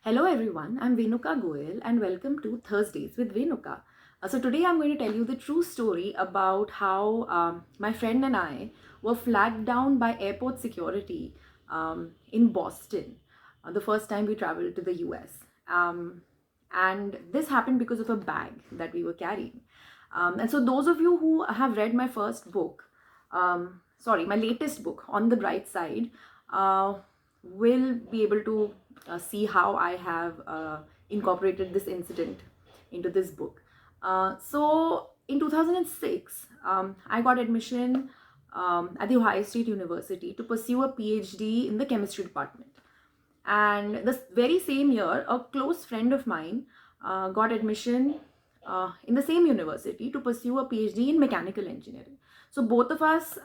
Hello everyone, I'm Venuka Goel and welcome to Thursdays with Venuka. So today I'm going to tell you the true story about how my friend and I were flagged down by airport security in Boston the first time we traveled to the US. And this happened because of a bag that we were carrying. And so those of you who have read my first book, my latest book, On the Bright Side, will be able to see how I have incorporated this incident into this book. So in 2006, I got admission at the Ohio State University to pursue a PhD in the chemistry department. And this very same year, a close friend of mine got admission in the same university to pursue a PhD in mechanical engineering. So both of us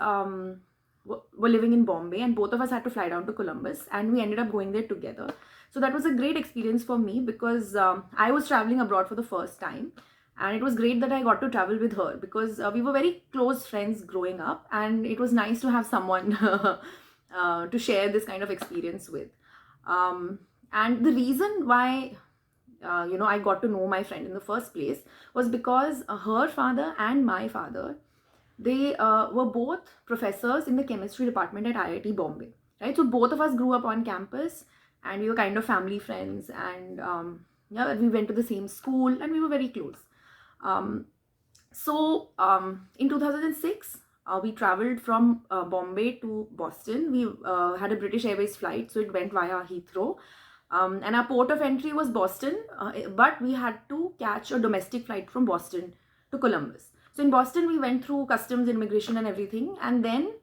were living in Bombay, and both of us had to fly down to Columbus, and we ended up going there together. So that was a great experience for me because I was traveling abroad for the first time, and it was great that I got to travel with her because we were very close friends growing up, and it was nice to have someone to share this kind of experience with. And the reason why I got to know my friend in the first place was because her father and my father, they were both professors in the chemistry department at IIT Bombay, right? So both of us grew up on campus, and we were kind of family friends, and we went to the same school, and we were very close. In 2006, we traveled from Bombay to Boston. We had a British Airways flight, so it went via Heathrow. And our port of entry was Boston, but we had to catch a domestic flight from Boston to Columbus. So in Boston, we went through customs, immigration, and everything. And then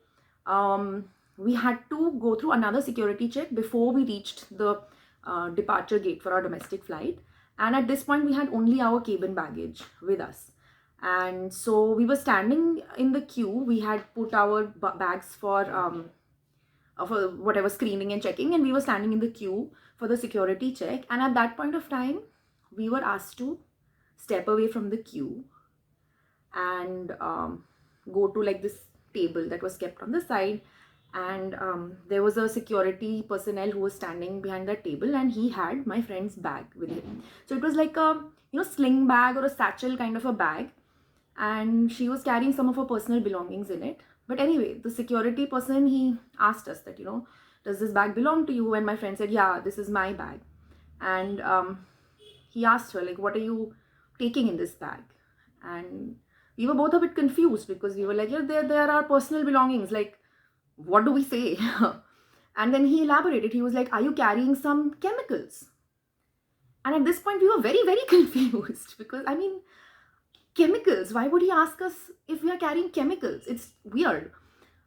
we had to go through another security check before we reached the departure gate for our domestic flight. And at this point, we had only our cabin baggage with us. And so we were standing in the queue. We had put our bags for whatever screening and checking, and we were standing in the queue for the security check. And at that point of time, we were asked to step away from the queue and go to like this table that was kept on the side. And there was a security personnel who was standing behind that table, and he had my friend's bag with him. So it was like a sling bag or a satchel kind of a bag, and she was carrying some of her personal belongings in it. But anyway, the security person, he asked us that, does this bag belong to you? And my friend said, yeah, this is my bag. And he asked her, like, what are you taking in this bag? And we were both a bit confused because we were like, yeah, there are personal belongings. Like, what do we say? And then he elaborated. He was like, are you carrying some chemicals? And at this point, we were very, very confused because, chemicals, why would he ask us if we are carrying chemicals? It's weird.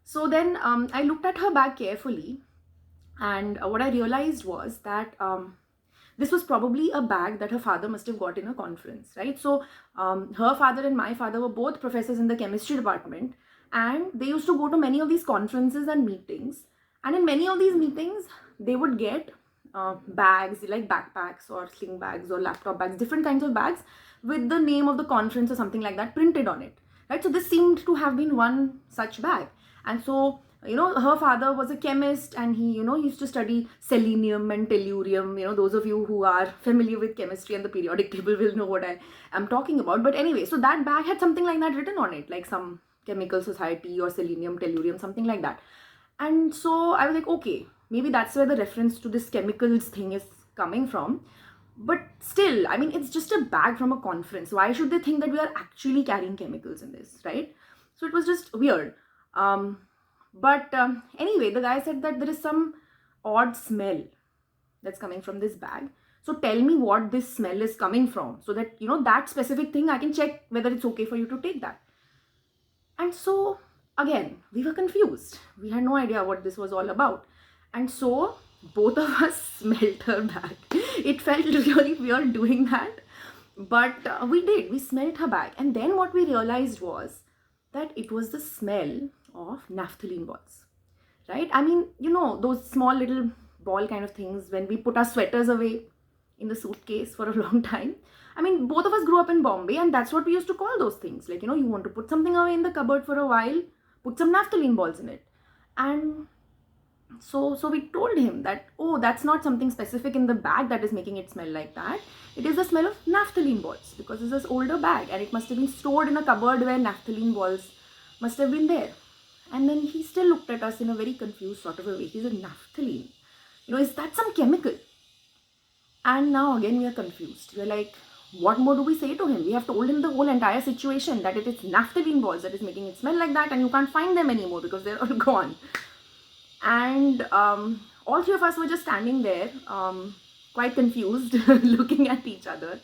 So then I looked at her bag carefully, and what I realized was that this was probably a bag that her father must have got in a conference, right? So her father and my father were both professors in the chemistry department, and they used to go to many of these conferences and meetings. And in many of these meetings, they would get bags like backpacks or sling bags or laptop bags, different kinds of bags with the name of the conference or something like that printed on it, right? So this seemed to have been one such bag. And so her father was a chemist, and he used to study selenium and tellurium. Those of you who are familiar with chemistry and the periodic table will know what I am talking about. But anyway, so that bag had something like that written on it, like some chemical society or selenium, tellurium, something like that. And so I was like, okay, maybe that's where the reference to this chemicals thing is coming from. But still, it's just a bag from a conference. Why should they think that we are actually carrying chemicals in this, right? So it was just weird. But anyway, the guy said that there is some odd smell that's coming from this bag. So tell me what this smell is coming from, so that, that specific thing, I can check whether it's okay for you to take that. And so again, we were confused. We had no idea what this was all about. And so both of us smelled her bag. It felt really weird doing that, but we did. We smelled her bag. And then what we realized was that it was the smell of naphthalene balls, right? Those small little ball kind of things when we put our sweaters away in the suitcase for a long time. Both of us grew up in Bombay, and that's what we used to call those things. Like, you want to put something away in the cupboard for a while, put some naphthalene balls in it. And So we told him that, oh, that's not something specific in the bag that is making it smell like that. It is the smell of naphthalene balls, because it's this older bag and it must have been stored in a cupboard where naphthalene balls must have been there. And then he still looked at us in a very confused sort of a way. He said, naphthalene? Is that some chemical? And now again we are confused. We're like, what more do we say to him? We have told him the whole entire situation, that it is naphthalene balls that is making it smell like that, and you can't find them anymore because they're all gone. And all three of us were just standing there, quite confused, looking at each other.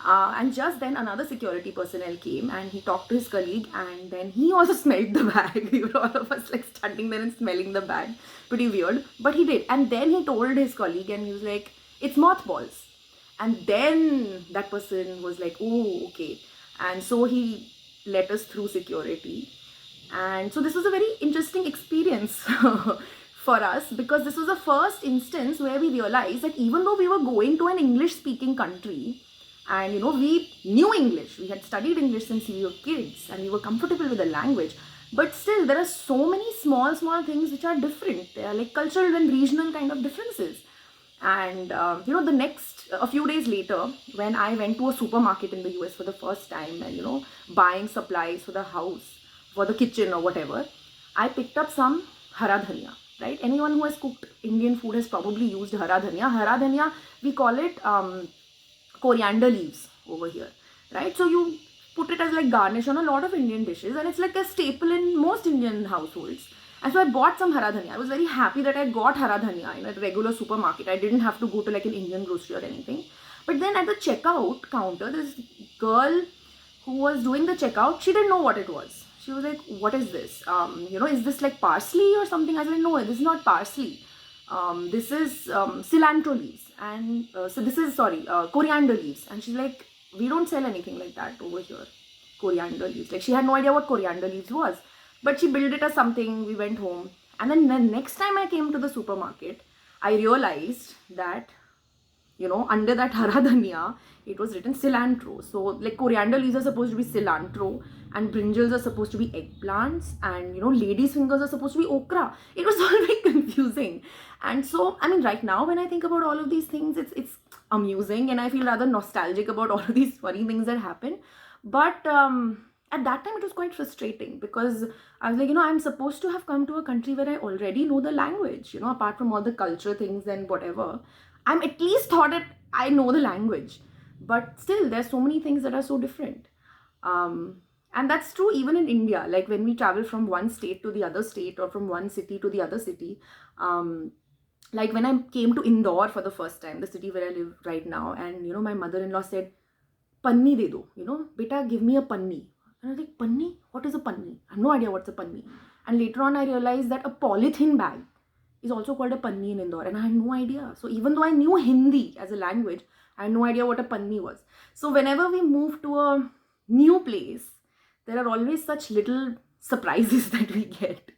And just then another security personnel came and he talked to his colleague, and then he also smelled the bag. We were all of us like standing there and smelling the bag. Pretty weird, but he did. And then he told his colleague and he was like, it's mothballs. And then that person was like, oh, okay. And so he let us through security. And so this was a very interesting experience for us, because this was the first instance where we realized that even though we were going to an English speaking country, and we knew English, we had studied English since we were kids and we were comfortable with the language, but still there are so many small things which are different. They are like cultural and regional kind of differences. And the next a few days later, when I went to a supermarket in the US for the first time and buying supplies for the house, for the kitchen or whatever, I picked up some hara dhania. Right? Anyone who has cooked Indian food has probably used hara dhania. Hara dhania, we call it coriander leaves over here, right? So you put it as like garnish on a lot of Indian dishes, and it's like a staple in most Indian households. And so I bought some hara dhania. I was very happy that I got hara dhania in a regular supermarket. I didn't have to go to like an Indian grocery or anything. But then at the checkout counter, this girl who was doing the checkout, she didn't know what it was. She was like, what is this? Is this like parsley or something? I said, no, this is not parsley. This is cilantro leaves. And coriander leaves. And she's like, we don't sell anything like that over here. Coriander leaves. Like, she had no idea what coriander leaves was. But she billed it as something. We went home. And then the next time I came to the supermarket, I realized that, under that hara dhania, it was written cilantro. So like coriander leaves are supposed to be cilantro, and brinjals are supposed to be eggplants, and ladies' fingers are supposed to be okra. It was all very confusing. And so, I mean, right now when I think about all of these things, it's amusing, and I feel rather nostalgic about all of these funny things that happen. But at that time it was quite frustrating, because I was like, I'm supposed to have come to a country where I already know the language, apart from all the culture things and whatever. I'm at least thought that I know the language, but still there's so many things that are so different. And that's true even in India. Like when we travel from one state to the other state, or from one city to the other city, like when I came to Indore for the first time, the city where I live right now, and my mother-in-law said, panni de do, beta, give me a panni. And I was like, panni? What is a panni? I have no idea what's a panni. And later on I realized that a polythene bag is also called a panni in Indore, and I had no idea. So even though I knew Hindi as a language, I had no idea what a panni was. So whenever we move to a new place, there are always such little surprises that we get,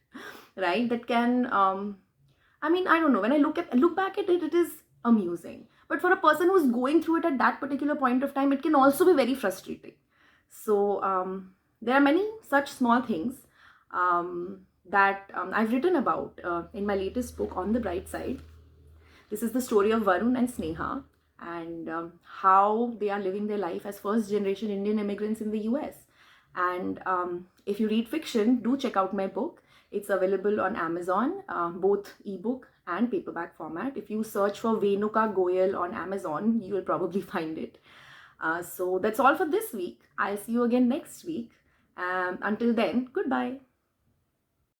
right? That can, I don't know, when I look back at it, it is amusing. But for a person who's going through it at that particular point of time, it can also be very frustrating. So there are many such small things that I've written about in my latest book, On the Bright Side. This is the story of Varun and Sneha, and how they are living their life as first generation Indian immigrants in the US. And if you read fiction, do check out my book. It's available on Amazon, both ebook and paperback format. If you search for Venuka Goyal on Amazon, you will probably find it. So that's all for this week. I'll see you again next week. Until then, goodbye.